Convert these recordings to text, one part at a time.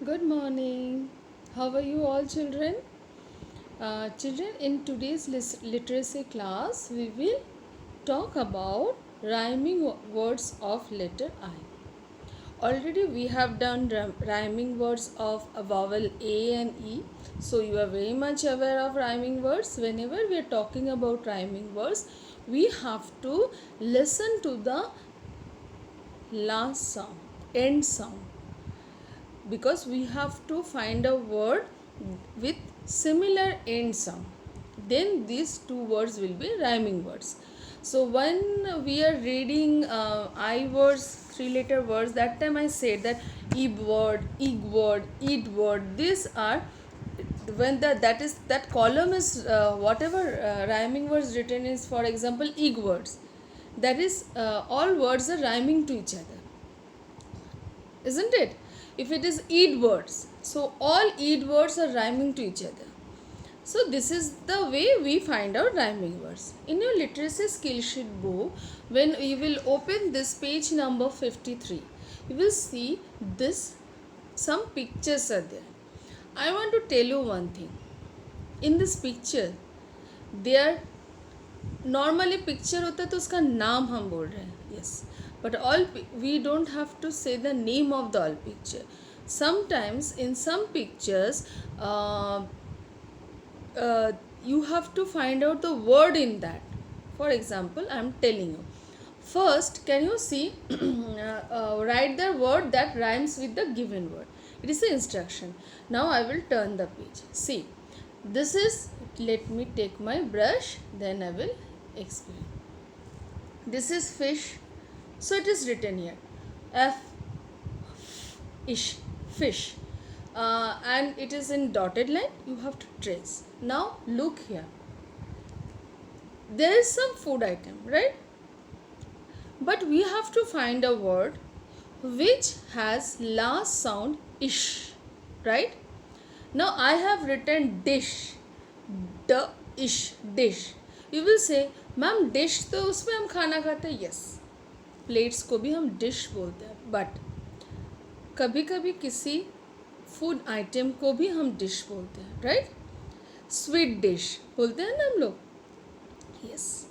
Good morning. How are you all, children? Children, in today's literacy class, we will talk about rhyming words of letter I. Already we have done rhyming words of a vowel A and E. So you are very much aware of rhyming words. Whenever we are talking about rhyming words, we have to listen to the last sound, end sound, because we have to find a word with similar end sound. Then these two words will be rhyming words. So when we are reading I words, three letter words, that time I said that ib word, ig word, id word, these are when that column is whatever rhyming words written is, for example ig words, that is all words are rhyming to each other, isn't it? If it is eid words, so all eid words are rhyming to each other. So this is the way we find out rhyming words. In your literacy skill sheet book, when you will open this page number 53, you will see this, some pictures are there. I want to tell you one thing. In this picture, there normally picture होता है तो उसका नाम हम बोल रहे हैं, yes, but all we don't have to say the name of the all picture. Sometimes in some pictures you have to find out the word in that. For example, I am telling you, first can you see write the word that rhymes with the given word. It is the instruction. Now I will turn the page. See, this is, let me take my brush, then I will explain. This is fish, so it is written here f ish, fish, and it is in dotted line. You have to trace. Now look here, there is some food item, right? But we have to find a word which has last sound ish, right? Now I have written dish, the ish, dish. You will say, ma'am dish तो उसमें हम खाना खाते हैं. Yes, plates को भी हम dish बोलते हैं, बट कभी कभी किसी फूड आइटम को भी हम डिश बोलते हैं, राइट? स्वीट डिश बोलते हैं ना हम लोग. Yes,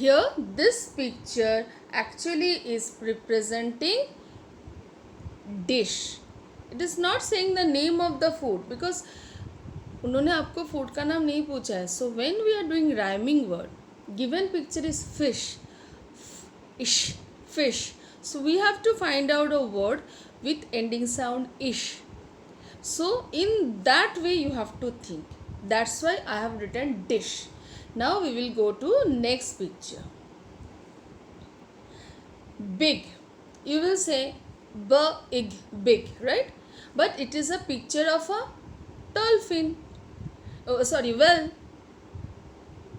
here this picture actually is representing dish. It is not saying the name of the food, because उन्होंने आपको फूड का नाम नहीं पूछा है. So when we are doing rhyming word, given picture is fish, ish, fish, so we have to find out a word with ending sound ish. So in that way you have to think. That's why I have written dish. Now we will go to next picture. Big, you will say big, big, right? But it is a picture of a dolphin. Oh, sorry, well,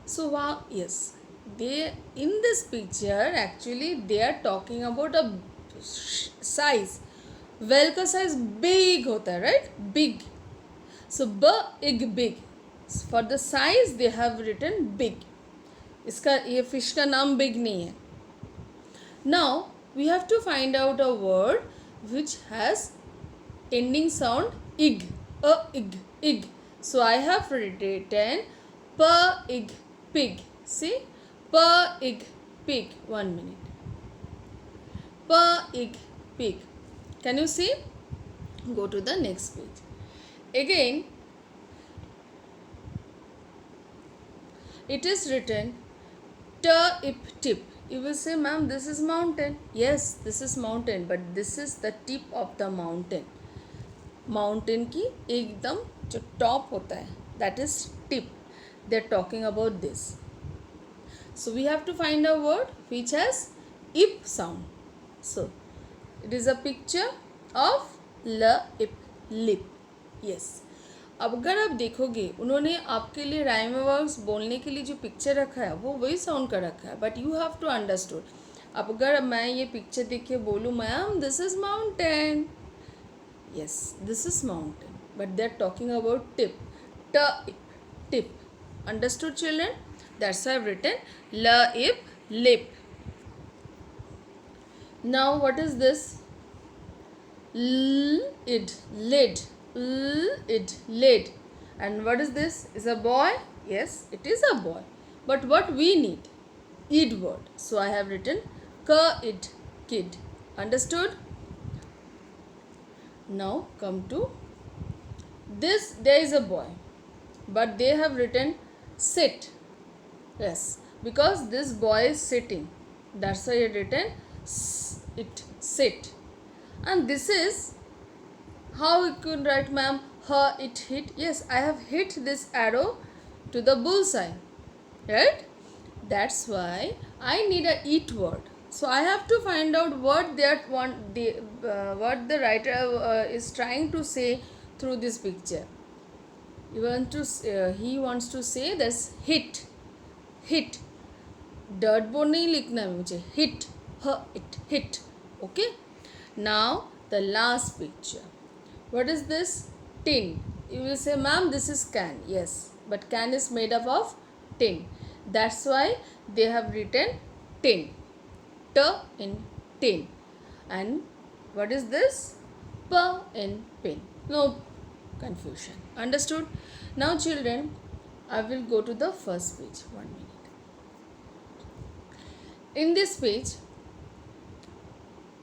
so wow, yes, they in this picture actually they are talking about a size. well का size big होता है, right? Big. So big, big, for the size they have written big. इसका, ये fish का नाम big नहीं है. Now we have to find out a word which has ending sound ig, ig. So I have written pig, pig. See, pig, pig. 1 minute. Pig, pig. Can you see? Go to the next page. Again, it is written tip. You will say, ma'am, this is mountain. Yes, this is mountain, but this is the tip of the mountain. Mountain की एकदम जो top होता है, that is tip. They are talking about this. So we have to find a word which has ip sound. So it is a picture of l ip, lip. Yes, अब अगर आप देखोगे, उन्होंने आपके लिए राइम वर्ड्स बोलने के लिए जो पिक्चर रखा है वो वही साउंड का रखा है, but you have to understood. अब अगर मैं ये पिक्चर देख के बोलूँ, ma'am this is mountain, yes, this is mountain, but they are talking about tip, tip. Understood, children? That's why I've written la ip, lip. Now what is this? Lid, lid. Lid, lid. And what is this? Is a boy? Yes, it is a boy. But what we need? Id word. So I have written id, kid. Understood? Now come to this. There is a boy, but they have written sit. Yes, because this boy is sitting. That's why I have written it, sit. And this is how we could write, ma'am, her, it, hit. Yes, I have hit this arrow to the bullseye, right? That's why I need a it word. So I have to find out what what the writer is trying to say through this picture. He wants to say this hit, hit. Dirt board नहीं लिखना है मुझे. Hit, her, it, hit. Okay. Now the last picture. What is this? Tin. You will say, ma'am, this is can. Yes, but can is made up of tin. That's why they have written tin. T in tin. And what is this? P in pin. No confusion. Understood? Now children, I will go to the first page. 1 minute. In this page,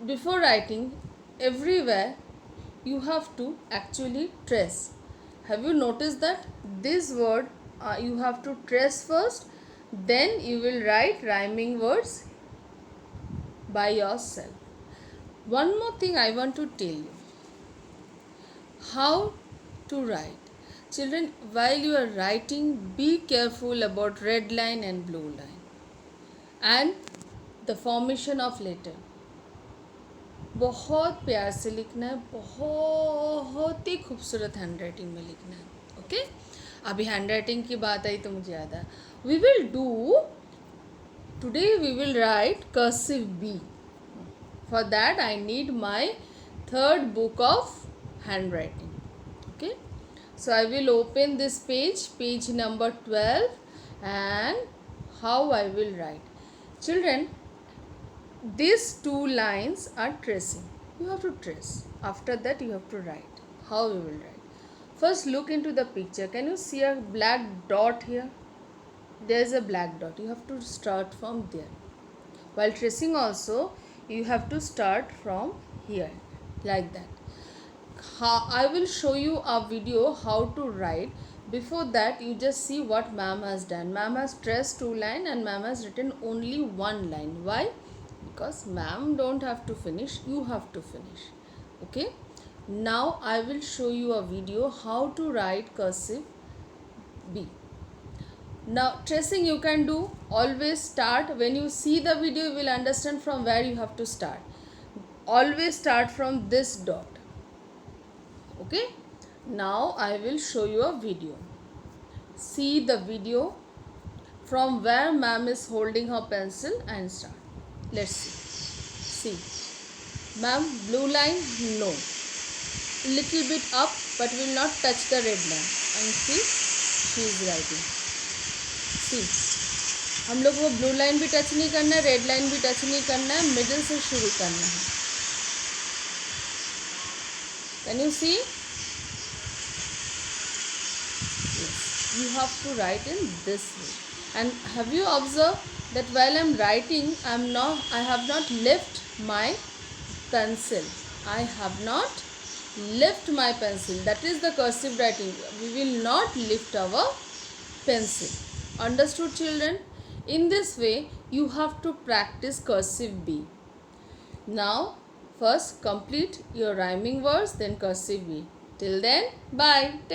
before writing, everywhere you have to actually trace. Have you noticed that this word you have to trace first, then you will write rhyming words by yourself. One more thing I want to tell you. How to write. Children, while you are writing, be careful about red line and blue line and the formation of letter. बहुत प्यार से लिखना है, बहुत ही खूबसूरत hand writing में लिखना है. ओके, अभी हैंड राइटिंग की बात आई तो मुझे याद आया. We will do today, we will write cursive B. For that I need my third book of handwriting. Okay, so I will open this page number 12, and how I will write. Children, these two lines are tracing. You have to trace. After that you have to write. How you will write? First look into the picture. Can you see a black dot here? There is a black dot. You have to start from there. While tracing also, you have to start from here, like that. I will show you a video how to write. Before that, you just see what ma'am has done. Ma'am has traced 2 lines and ma'am has written only 1 line. Why? Because ma'am don't have to finish, you have to finish. Okay, now I will show you a video how to write cursive B. Now tracing you can do. Always start, when you see the video you will understand from where you have to start. Always start from this dot. Okay, now I will show you a video. See the video from where ma'am is holding her pencil and start. Let's see. Ma'am, blue line, no. Little bit up, but will not touch the red line. And see, she is writing. See, हम लोग को blue line भी touch नहीं करना है, red line भी touch नहीं करना है, middle से शुरू करना है. Can you see? Yes, you have to write in this way. And have you observed that while I am writing, I have not lift my pencil. I have not lift my pencil. That is the cursive writing. We will not lift our pencil. Understood, children? In this way, you have to practice cursive B. Now, first complete your rhyming words, then cursive B. Till then, bye.